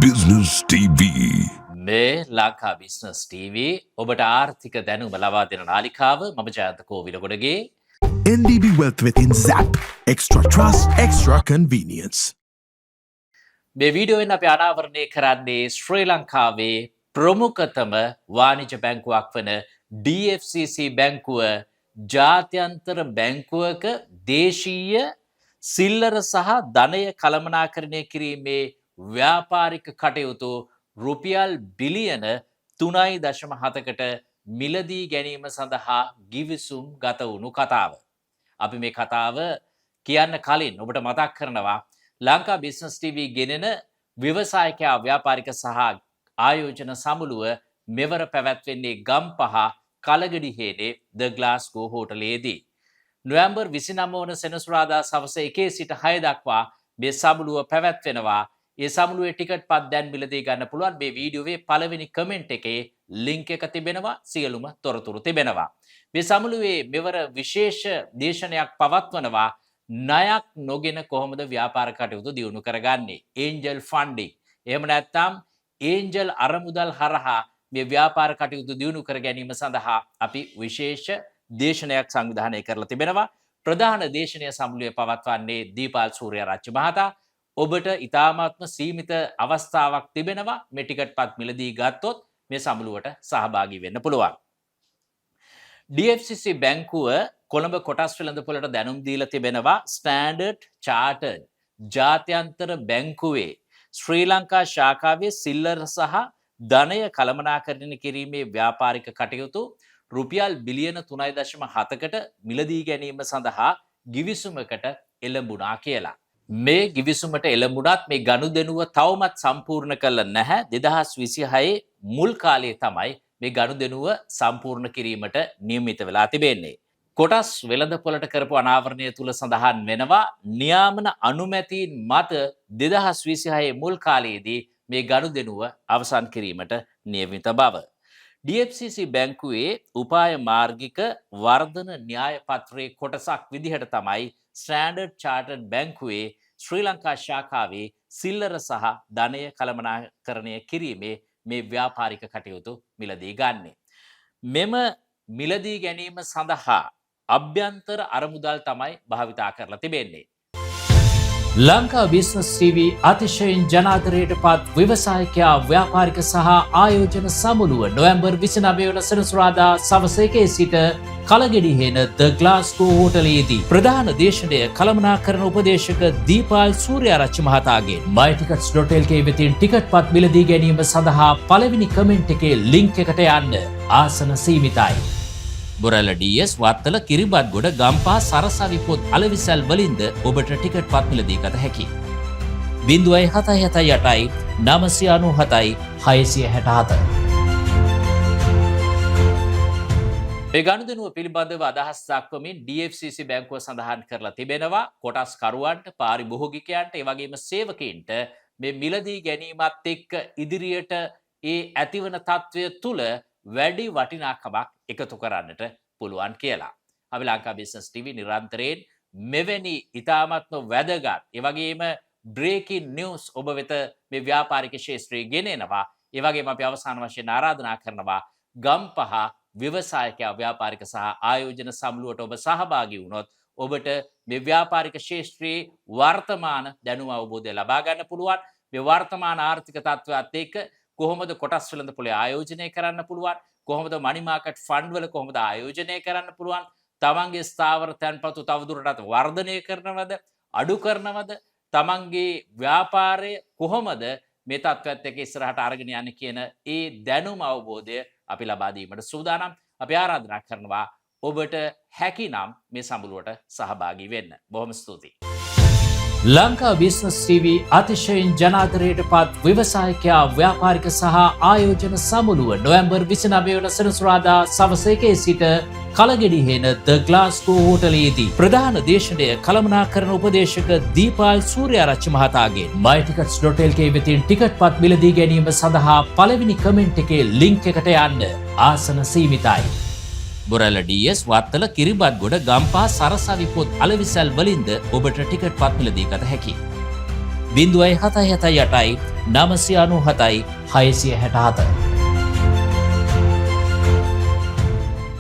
Business TV. මේ Lanka business TV ඔබට ආර්ථික දැනුම ලබා දෙන නාලිකාව මම Jayantha කෝවිලගොඩගේ NDB Wealth within Zap. Extra trust, extra convenience. මේ වීඩියෝවෙන් අපි අනාවරණය කරන්නේ ශ්‍රී ලංකාවේ ප්‍රමුඛතම වාණිජ බැංකුවක් වන DFCC බැංකුව ජාත්‍යන්තර බැංකුවක දේශීය සිල්ලර සහ ධනය කළමනාකරණය කිරීමේ ව්‍යාපාරික කටයුතු රුපියල් බිලියන 3.7කට මිලදී ගැනීම සඳහා ගිවිසුම් ගත වුණු කතාව. අපි මේ කතාව කියන්න කලින් ඔබට මතක් කරනවා ලංකා බිස්නස් TV ගෙනෙන ව්‍යවසායකයා ව්‍යාපාරික සහ ආයෝජන සමුළුව මෙවර පැවැත්වෙන්නේ ගම්පහ කලගඩිහේනේ ද ග්ලාස්ගෝ හෝටලයේදී. නොවැම්බර් 29 වන සෙනසුරාදා සවස 1 සිට 6 දක්වා මේ සමුළුව පැවැත්වෙනවා. ඒ සමුළුවේ ටිකට් පත් දැන් මිලදී ගන්න පුළුවන්. මේ වීඩියෝවේ පළවෙනි කමෙන්ට් එකේ ලින්ක් එක තිබෙනවා. සියලුම තොරතුරු තිබෙනවා. මේ සමුළුවේ මෙවර විශේෂ දේශනයක් පවත්වනවා. ණයක් නොගෙන කොහොමද ව්‍යාපාර කටයුතු දියුණු කරගන්නේ? Angel funding. එහෙම නැත්නම් ඒන්ජල් අරමුදල් හරහා මේ ව්‍යාපාර කටයුතු දියුණු කර ගැනීම සඳහා අපි විශේෂ දේශනයක් සංවිධානය කරලා තිබෙනවා. ප්‍රධාන දේශනය සමුළුවේ පවත්වන්නේ දීපාල් සූර්යාරච්චි මහතා. ඔබට ඉතාමත්ම සීමිත අවස්ථාවක් තිබෙනවා මේ ටිකට් පත් මිලදී ගත්තොත් මේ සමුළුවට සහභාගී වෙන්න පුළුවන්. DFCC බැංකුව කොළඹ කොටස් වෙළඳපොළට දැනුම් දීලා තිබෙනවා ස්ටෑන්ඩඩ් චාටර්ඩ් ජාත්‍යන්තර බැංකුවේ ශ්‍රී ලංකා ශාඛාවේ සිල්ලර සහ ධනය කළමනාකරණය කිරීමේ ව්‍යාපාරික කටයුතු රුපියල් බිලියන 3.7කට මිලදී ගැනීම සඳහා ගිවිසුමකට එළඹුණා කියලා. මේ ගිවිසුමට එළඹුණත් මේ ගනුදෙනුව තවමත් සම්පූර්ණ කළ නැහැ. 2026 මුල් කාලයේ තමයි මේ ගනුදෙනුව සම්පූර්ණ කිරීමට නියමිත වෙලා තිබෙන්නේ. කොටස් වෙළඳපොළට කරපු අනාවරණය තුල සඳහන් වෙනවා නියාමන අනුමැතීන් මත 2026 මුල් කාලයේදී මේ ගනුදෙනුව අවසන් කිරීමට නියමිත බව. DFCC බැංකුවේ උපාය මාර්ගික වර්ධන න්‍යාය පත්‍රයේ කොටසක් විදිහට තමයි ස්ටෑන්ඩඩ් චාටර්ඩ් බැංකුවේ ශ්‍රී ලංකා ශාඛාවේ සිල්ලර සහ ධනය කළමනාකරණය කිරීමේ මේ ව්‍යාපාරික කටයුතු මිලදී ගන්නේ. මෙම මිලදී ගැනීම සඳහා අභ්‍යන්තර අරමුදල් තමයි භාවිතා කරලා තිබෙන්නේ. ලංකා බිස්නස් TV අතිශයින් ජනාදරයට පත් ව්‍යවසායකයා ව්‍යාපාරික සහ ආයෝජන සමුළුව නොවැම්බර් 29 වන සෙනසුරාදා සවස 1 සිට කලගෙඩිහේන ද ග්ලාස්ගෝ හෝටලයේදී ප්‍රධාන දේශනය කළමනාකරණ උපදේශක දීපාල් සූර්යාරච්චි මහතාගේ mytickets.lk වෙතින් ටිකට් පත් මිලදී ගැනීම සඳහා පළවෙනි කමෙන්ට් එකේ ලින්ක් එකට යන්න. ආසන සීමිතයි. බොරැල්ල DS වත්තල කිරිබත්ගොඩ ගම්පහ සරසවි පොත් අලවිසල් වලින්ද ඔබට ටිකට් පත් මිලදී ගත හැකියි. 07778 997 667. මේ ගනුදෙනුව පිළිබඳව අදහස් දක්වමින් DFCC බැංකුව සඳහන් කරලා තිබෙනවා කොටස් කරුවන්ට, පාරිභෝගිකයන්ට, ඒ වගේම සේවකයින්ට මේ මිලදී ගැනීමත් එක්ක ඉදිරියට ඒ ඇතිවන තත්වය තුල වැඩි වටිනාකමක් එකතු කරන්නට පුළුවන් කියලා. අපි ලංකා බිස්නස් TV නිරන්තරයෙන් මෙවැනි ඉතාමත්ම වැදගත් ඒ වගේම බ්‍රේකින් නිවුස් ඔබ වෙත මේ ව්‍යාපාරික ක්ෂේත්‍රයේ ගෙනෙනවා. ඒ වගේම අපි අවසාන වශයෙන් ආරාධනා කරනවා ගම්පහ ව්‍යවසායකයා ව්‍යාපාරික සහ ආයෝජන සමුළුවට ඔබ සහභාගී වුණොත් ඔබට මේ ව්‍යාපාරික ක්ෂේත්‍රයේ වර්තමාන දැනුම අවබෝධය ලබා ගන්න පුළුවන්. මේ වර්තමාන ආර්ථික තත්ත්වයත් එක්ක කොහොමද කොටස් වෙළඳපොලේ ආයෝජනය කරන්න පුළුවන්, කොහොමද මනි මාකට් ෆන්ඩ් වල කොහොමද ආයෝජනය කරන්න පුළුවන්, තමන්ගේ ස්ථාවර තැන්පතු තවදුරටත් වර්ධනය කරනවද, අඩු කරනවද, තමන්ගේ ව්‍යාපාරය කොහොමද මේ තත්ත්වයට එක්ක ඉස්සරහට අරගෙන යන්නේ කියන ඒ දැනුම අවබෝධය අපි ලබා දීමට සූදානම්. අපි ආරාධනා කරනවා ඔබට හැකිනම් මේ සමුළුවට සහභාගී වෙන්න. බොහොම ස්තුතියි. ලංකා බිස්නස් TV අතිශයින් ජනාදරයට පත් ව්‍යවසායකයා ව්‍යාපාරික සහ ආයෝජන සමුළුව නොවැම්බර් 29 වන සෙනසුරාදා සවස 1 සිට කලගෙඩිහේන ද ග්ලාස්ගෝ හෝටලයේදී ප්‍රධාන දේශනය කළමනාකරණ උපදේශක දීපාල් සූර්යාරච්චි මහතාගේ mytickets.lk වෙතින් ටිකට් පත් මිලදී ගැනීම සඳහා පළවෙනි කමෙන්ට් එකේ ලින්ක් එකට යන්න. ආසන සීමිතයි. බොරැල්ල DS වත්තල කිරිබත්ගොඩ ගම්පහ සරසවි පොත් අලවිසල් වලින්ද ඔබට ටිකට් පත් මිලදී ගත හැකියි. 07778 997යි 667.